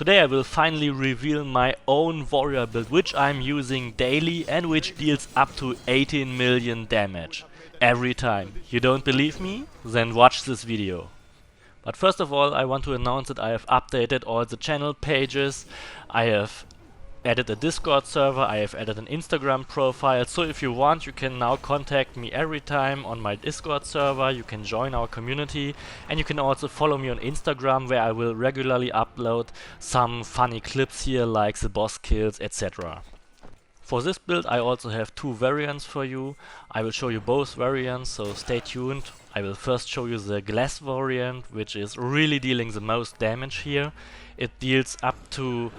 Today I will finally reveal my own warrior build, which I'm using daily and which deals up to 18 million damage every time. You don't believe me? Then watch this video. But first of all, I want to announce that I have updated all the channel pages. I have added a Discord server, I have added an Instagram profile, so if you want you can now contact me every time on my Discord server, you can join our community, and you can also follow me on Instagram, where I will regularly upload some funny clips here like the boss kills, etc. For this build I also have two variants for you. I will show you both variants, so stay tuned. I will first show you the glass variant, which is really dealing the most damage here. It deals up to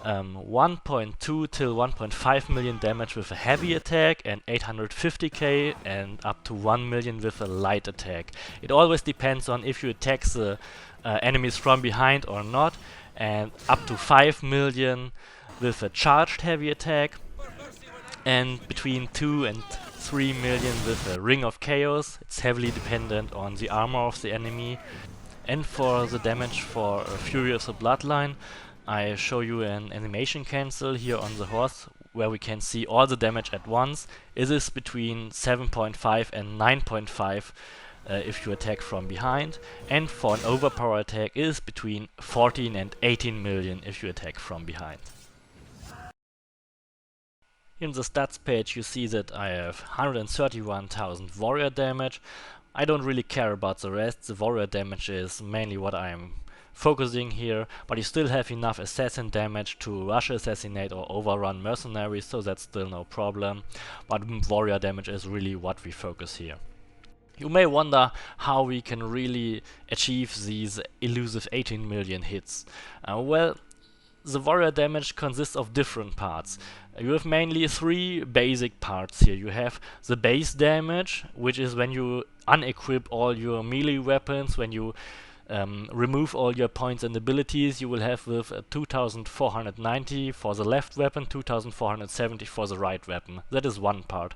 1.2 till 1.5 million damage with a heavy attack and 850k and up to 1 million with a light attack. It always depends on if you attack the enemies from behind or not, and up to 5 million with a charged heavy attack, and between 2 and 3 million with a Ring of Chaos. It's heavily dependent on the armor of the enemy. And for the damage for Fury of the Bloodline, I show you an animation cancel here on the horse, where we can see all the damage at once. It is between 7.5 and 9.5 if you attack from behind, and for an overpower attack it is between 14 and 18 million if you attack from behind. In the stats page you see that I have 131,000 warrior damage. I don't really care about the rest, the warrior damage is mainly what I'm focusing here, but you still have enough assassin damage to rush assassinate or overrun mercenaries, so that's still no problem, but warrior damage is really what we focus here. You may wonder how we can really achieve these elusive 18 million hits. Well, the warrior damage consists of different parts. You have mainly three basic parts here. You have the base damage, which is when you unequip all your melee weapons, when you remove all your points and abilities. You will have with 2490 for the left weapon, 2470 for the right weapon. That is one part.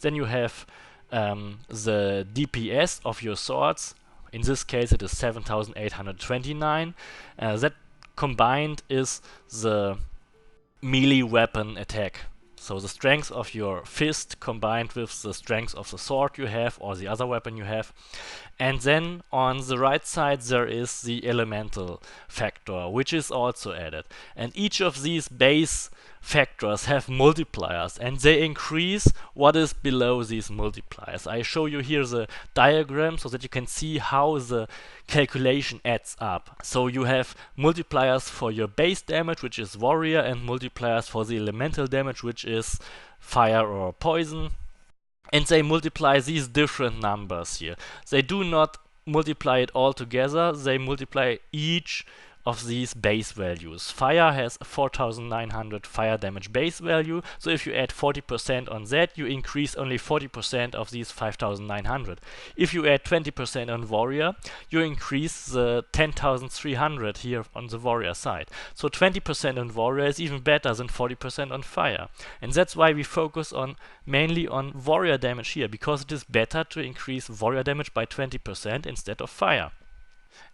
Then you have the DPS of your swords. In this case it is 7829. That combined is the melee weapon attack. So the strength of your fist combined with the strength of the sword you have or the other weapon you have. And then on the right side there is the elemental factor, which is also added. And each of these base factors have multipliers, and they increase what is below these multipliers. I show you here the diagram so that you can see how the calculation adds up. So you have multipliers for your base damage, which is warrior, and multipliers for the elemental damage, which is fire or poison. And they multiply these different numbers here. They do not multiply it all together, they multiply each of these base values. Fire has 4900 fire damage base value, so if you add 40% on that, you increase only 40% of these 5900. If you add 20% on warrior, you increase the 10300 here on the warrior side. So 20% on warrior is even better than 40% on fire. And that's why we focus on mainly on warrior damage here, because it is better to increase warrior damage by 20% instead of fire.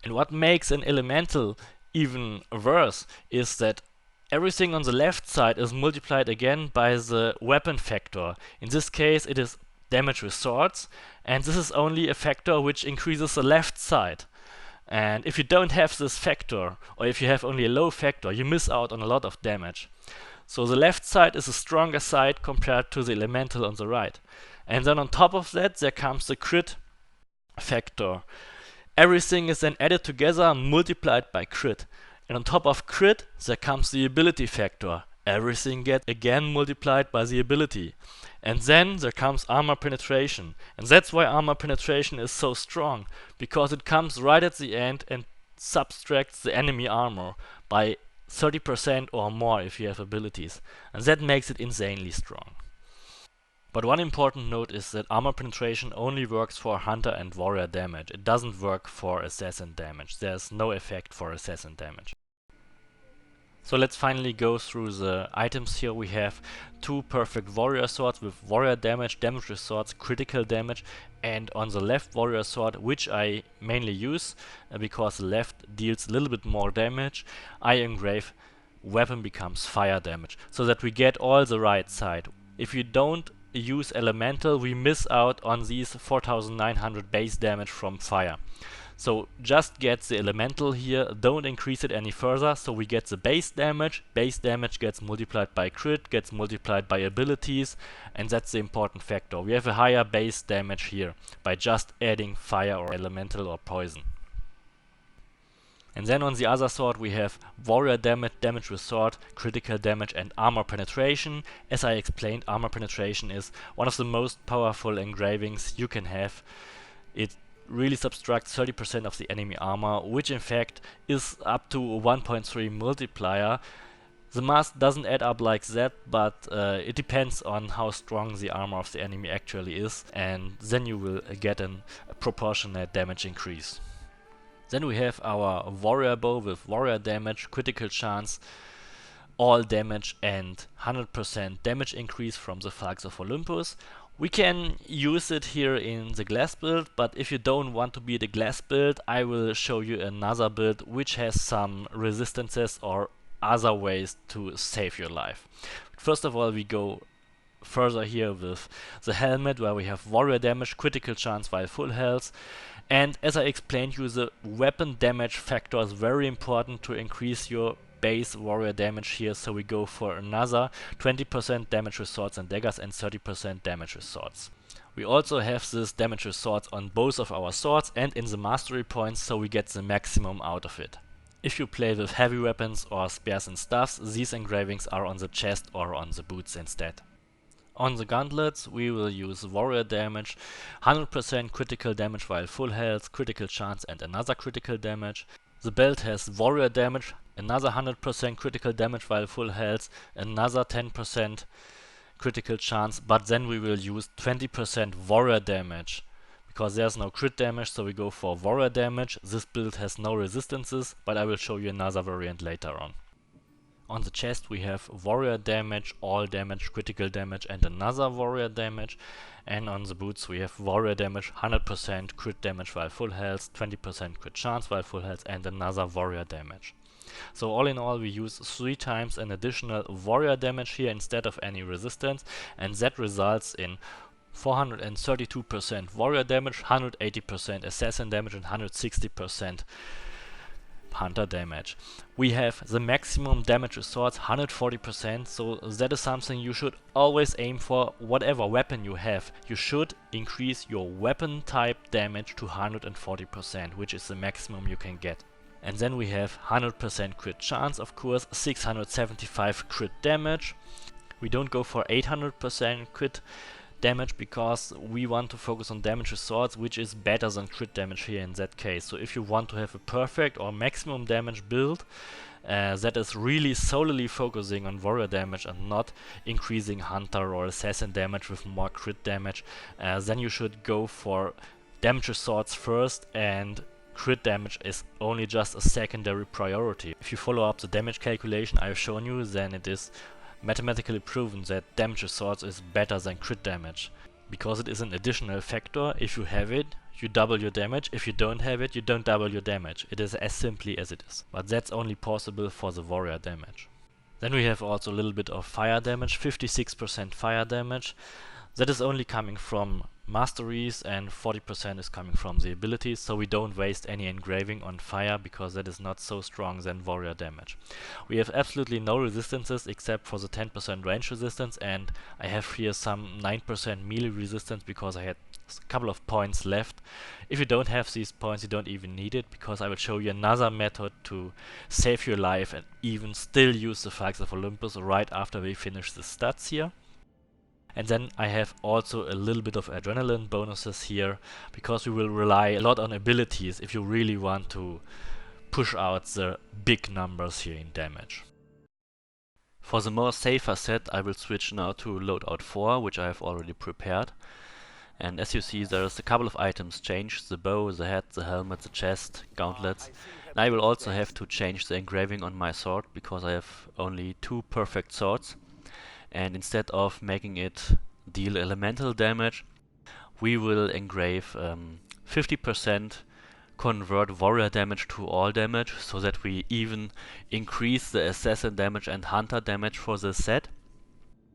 And what makes an elemental even worse is that everything on the left side is multiplied again by the weapon factor. In this case it is damage with swords, and this is only a factor which increases the left side. And if you don't have this factor, or if you have only a low factor, you miss out on a lot of damage. So the left side is a stronger side compared to the elemental on the right. And then on top of that there comes the crit factor. Everything is then added together, multiplied by crit. And on top of crit, there comes the ability factor. Everything gets again multiplied by the ability. And then there comes armor penetration. And that's why armor penetration is so strong, because it comes right at the end and subtracts the enemy armor by 30% or more if you have abilities. And that makes it insanely strong. But one important note is that armor penetration only works for hunter and warrior damage. It doesn't work for assassin damage. There's no effect for assassin damage. So let's finally go through the items here. We have two perfect warrior swords with warrior damage, damage with swords, critical damage, And on the left warrior sword, which I mainly use because the left deals a little bit more damage, I engrave weapon becomes fire damage, so that we get all the right side. If you don't use elemental, we miss out on these 4900 base damage from fire. So just get the elemental here, don't increase it any further, so we get the base damage gets multiplied by crit, gets multiplied by abilities, and that's the important factor. We have a higher base damage here by just adding fire or elemental or poison. And then on the other sword we have warrior damage, damage with sword, critical damage and armor penetration. As I explained, armor penetration is one of the most powerful engravings you can have. It really subtracts 30% of the enemy armor, which in fact is up to 1.3 multiplier. The math doesn't add up like that, but it depends on how strong the armor of the enemy actually is, and then you will get a proportionate damage increase. Then we have our warrior bow with warrior damage, critical chance, all damage and 100% damage increase from the Falx of Olympus. We can use it here in the glass build, but if you don't want to be the glass build, I will show you another build which has some resistances or other ways to save your life. First of all, we go further here with the helmet, where we have warrior damage, critical chance while full health. And as I explained you, the weapon damage factor is very important to increase your base warrior damage here, so we go for another 20% damage with swords and daggers and 30% damage with swords. We also have this damage with swords on both of our swords and in the mastery points, so we get the maximum out of it. If you play with heavy weapons or spears and staffs, these engravings are on the chest or on the boots instead. On the gauntlets we will use warrior damage, 100% critical damage while full health, critical chance and another critical damage. The belt has warrior damage, another 100% critical damage while full health, another 10% critical chance, but then we will use 20% warrior damage. Because there's no crit damage, so we go for warrior damage. This build has no resistances, but I will show you another variant later on. On the chest we have warrior damage, all damage, critical damage and another warrior damage. And on the boots we have warrior damage, 100% crit damage while full health, 20% crit chance while full health and another warrior damage. So all in all we use 3 times an additional warrior damage here instead of any resistance, and that results in 432% warrior damage, 180% assassin damage and 160% hunter damage. We have the maximum damage with swords, 140%, so that is something you should always aim for. Whatever weapon you have, you should increase your weapon type damage to 140%, which is the maximum you can get. And then we have 100% crit chance, of course, 675 crit damage. We don't go for 800% crit damage because we want to focus on damage with swords, which is better than crit damage here in that case. So if you want to have a perfect or maximum damage build that is really solely focusing on warrior damage and not increasing hunter or assassin damage with more crit damage, then you should go for damage with swords first, and crit damage is only just a secondary priority. If you follow up the damage calculation I've shown you, then it is mathematically proven that damage with swords is better than crit damage, because it is an additional factor. If you have it, you double your damage. If you don't have it, you don't double your damage. It is as simply as it is. But that's only possible for the warrior damage. Then we have also a little bit of fire damage, 56% fire damage. That is only coming from masteries and 40% is coming from the abilities, so we don't waste any engraving on fire because that is not so strong than warrior damage. We have absolutely no resistances except for the 10% range resistance, and I have here some 9% melee resistance because I had a couple of points left. If you don't have these points, you don't even need it, because I will show you another method to save your life and even still use the Falx of Olympus right after we finish the stats here. And then I have also a little bit of adrenaline bonuses here, because we will rely a lot on abilities if you really want to push out the big numbers here in damage. For the more safer set, I will switch now to loadout 4, which I have already prepared. And as you see, there's a couple of items changed: the bow, the head, the helmet, the chest, gauntlets. And I will also have to change the engraving on my sword, because I have only 2 perfect swords. And instead of making it deal elemental damage, we will engrave 50% convert warrior damage to all damage, so that we even increase the assassin damage and hunter damage for this set.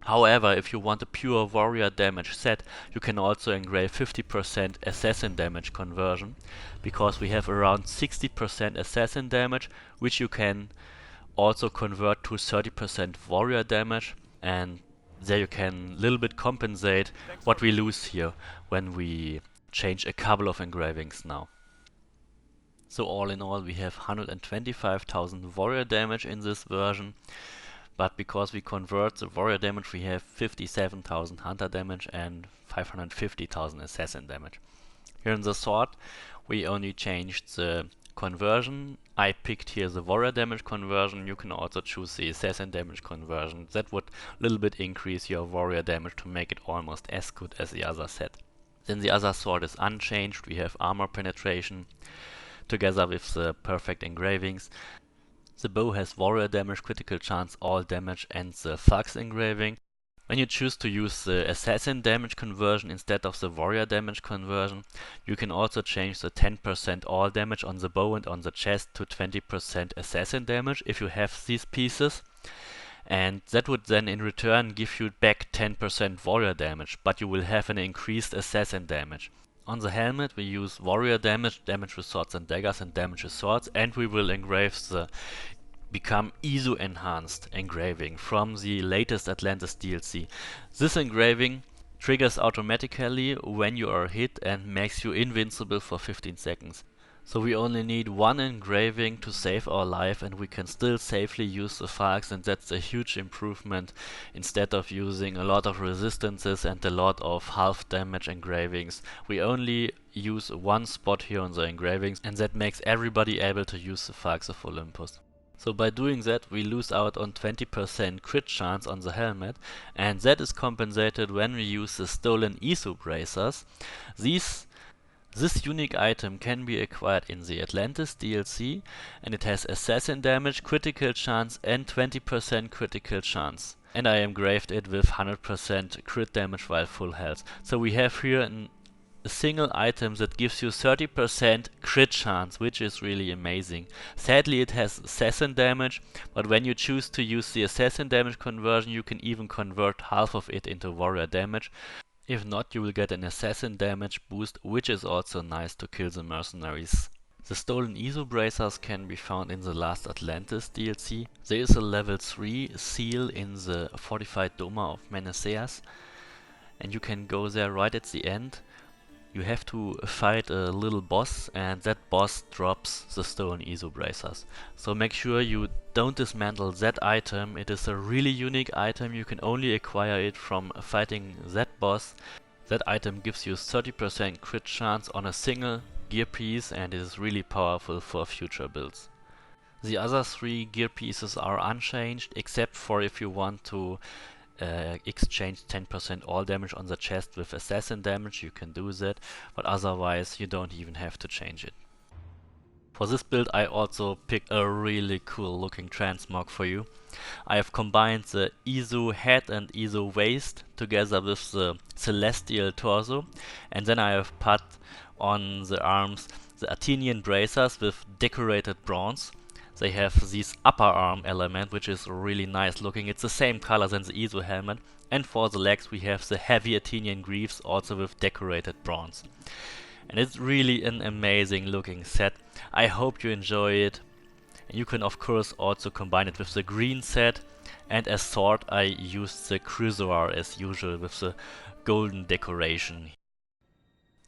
However, if you want a pure warrior damage set, you can also engrave 50% assassin damage conversion, because we have around 60% assassin damage, which you can also convert to 30% warrior damage, and there you can little bit compensate what we lose here when we change a couple of engravings now. So all in all, we have 125,000 warrior damage in this version, but because we convert the warrior damage, we have 57,000 hunter damage and 550,000 assassin damage. Here in the sword, we only changed the conversion. I picked here the warrior damage conversion. You can also choose the assassin damage conversion. That would a little bit increase your warrior damage to make it almost as good as the other set. Then the other sword is unchanged. We have armor penetration together with the perfect engravings. The bow has warrior damage, critical chance, all damage, and the thugs engraving. When you choose to use the assassin damage conversion instead of the warrior damage conversion, you can also change the 10% all damage on the bow and on the chest to 20% assassin damage if you have these pieces. And that would then in return give you back 10% warrior damage, but you will have an increased assassin damage. On the helmet we use warrior damage, damage with swords and daggers, and damage with swords, and we will engrave the become ISO enhanced engraving from the latest Atlantis DLC. This engraving triggers automatically when you are hit and makes you invincible for 15 seconds. So we only need one engraving to save our life, and we can still safely use the thugs, and that's a huge improvement instead of using a lot of resistances and a lot of half damage engravings. We only use one spot here on the engravings, and that makes everybody able to use the thugs of Olympus. So by doing that, we lose out on 20% crit chance on the helmet, and that is compensated when we use the stolen ISO bracers. This unique item can be acquired in the Atlantis DLC, and it has assassin damage, critical chance, and 20% critical chance. And I engraved it with 100% crit damage while full health. So we have here a single item that gives you 30% crit chance, which is really amazing. Sadly, it has assassin damage, but when you choose to use the assassin damage conversion, you can even convert half of it into warrior damage. If not, you will get an assassin damage boost, which is also nice to kill the mercenaries. The stolen ISO bracers can be found in the last Atlantis DLC. There is a level 3 seal in the fortified Doma of Meneseas, and you can go there right at the end. You have to fight a little boss, and that boss drops the stolen ISO bracers. So make sure you don't dismantle that item. It is a really unique item. You can only acquire it from fighting that boss. That item gives you 30% crit chance on a single gear piece, and is really powerful for future builds. The other 3 gear pieces are unchanged, except for if you want to exchange 10% all damage on the chest with assassin damage, you can do that, but otherwise you don't even have to change it. For this build I also picked a really cool looking transmog for you. I have combined the ISO head and ISO waist together with the celestial torso, and then I have put on the arms the Athenian bracers with decorated bronze. They have this upper arm element, which is really nice looking. It's the same color than the ISO helmet. And for the legs we have the heavy Athenian greaves, also with decorated bronze. And it's really an amazing looking set. I hope you enjoy it. And you can of course also combine it with the green set. And as sword I used the Chrysaor as usual with the golden decoration.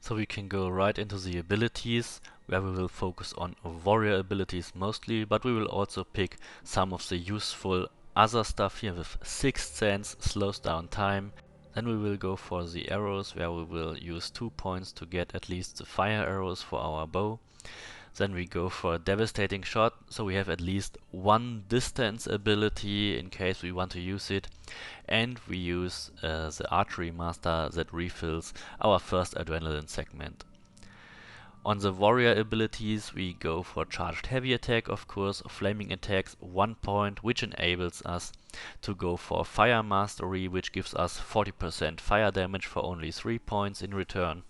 So we can go right into the abilities, where we will focus on warrior abilities mostly, but we will also pick some of the useful other stuff here with Sixth Sense, slows down time. Then we will go for the arrows, where we will use 2 points to get at least the fire arrows for our bow. Then we go for a devastating shot, so we have at least one distance ability in case we want to use it. And we use the archery master that refills our first adrenaline segment. On the warrior abilities, we go for charged heavy attack, of course, flaming attacks 1 point, which enables us to go for fire mastery, which gives us 40% fire damage for only 3 points in return.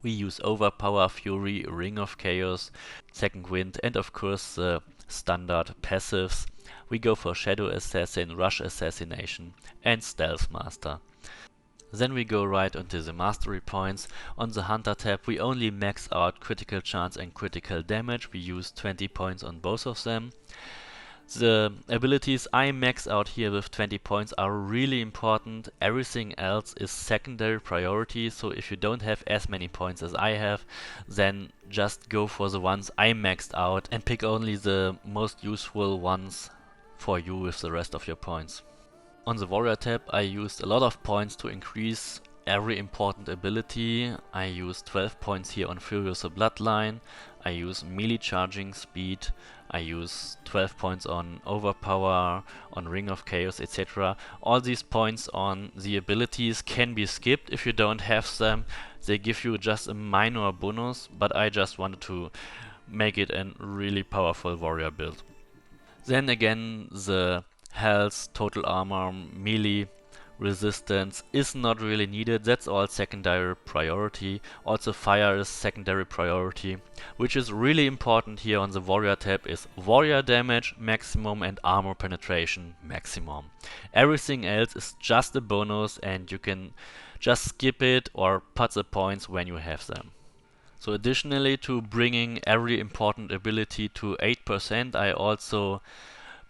We use overpower, fury, ring of chaos, second wind, and of course the standard passives. We go for shadow assassin, rush assassination, and stealth master. Then we go right onto the mastery points. On the hunter tab we only max out critical chance and critical damage. We use 20 points on both of them. The abilities I max out here with 20 points are really important. Everything else is secondary priority, so if you don't have as many points as I have, then just go for the ones I maxed out and pick only the most useful ones for you with the rest of your points. On the warrior tab I used a lot of points to increase every important ability. I used 12 points here on Furious the Bloodline, I use melee charging speed, I use 12 points on overpower, on ring of chaos, etc. All these points on the abilities can be skipped if you don't have them. They give you just a minor bonus, but I just wanted to make it a really powerful warrior build. Then again, the health, total armor, melee, resistance is not really needed. That's all secondary priority. Also fire is secondary priority. Which is really important here on the warrior tab is warrior damage maximum and armor penetration maximum. Everything else is just a bonus and you can just skip it or put the points when you have them. So additionally to bringing every important ability to 8%, I also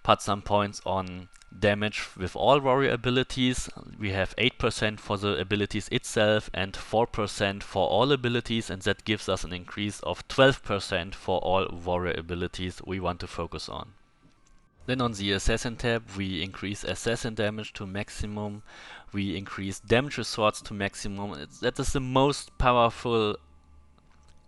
put some points on damage with all warrior abilities. We have 8% for the abilities itself and 4% for all abilities, and that gives us an increase of 12% for all warrior abilities we want to focus on. Then on the assassin tab we increase assassin damage to maximum, we increase damage with swords to maximum. That is the most powerful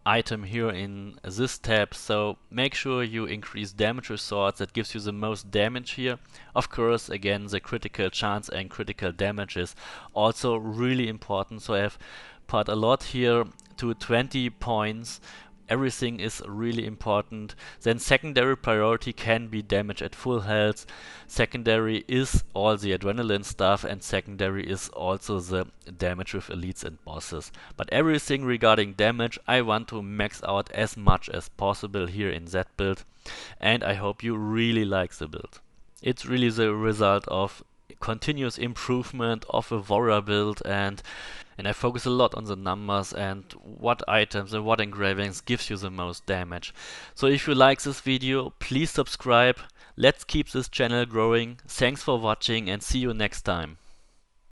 item here in this tab, so make sure you increase damage with swords. That gives you the most damage here. Of course, again, the critical chance and critical damage is also really important, so I have put a lot here to 20 points. Everything is really important. Then secondary priority can be damage at full health. Secondary is all the adrenaline stuff, and secondary is also the damage with elites and bosses. But everything regarding damage I want to max out as much as possible here in that build, and I hope you really like the build. It's really the result of continuous improvement of a warrior build, and I focus a lot on the numbers and what items and what engravings gives you the most damage. So if you like this video, please subscribe. Let's keep this channel growing. Thanks for watching and see you next time.